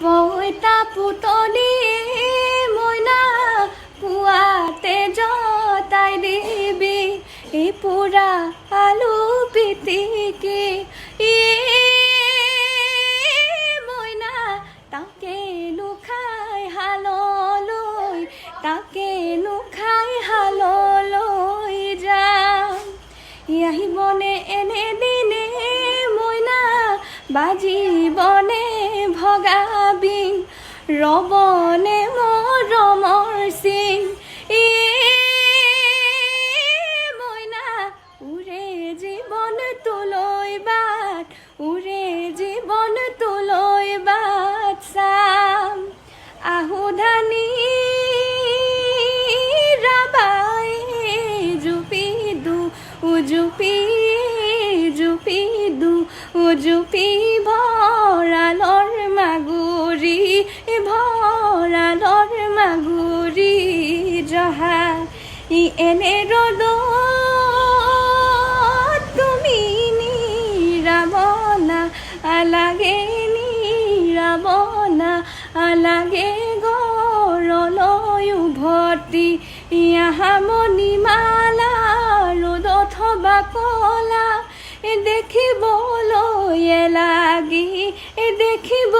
পইতা পুতলি মইনা পুৱাতে জতাই দিবি পুৰা আলু পিটিকি মইনা তাকে লুখাই হাললৈ তাকে লুখাই হাললৈ যাম আহিবনে এনে দিনে মইনা বাজিবনে ভগাবিং ৰবনে মৰমৰ চিং মইনা উৰে জীৱন তোলৈ বাট উৰে জীৱন তোলৈ বাট চাম আহুধানী ৰাবাই জুপি দু উজুপি জুপি দু উজুপি ভৰালৰ মাগুৰী ভৰালৰ মাগুৰী জহা এনে ৰ'দত তুমি নিৰাবনা লাগে নিৰাবনা লাগে গৰলৈ উভতি মণিমালা ৰ'দত হবা কলা দেখিবলৈ লাগি দেখিব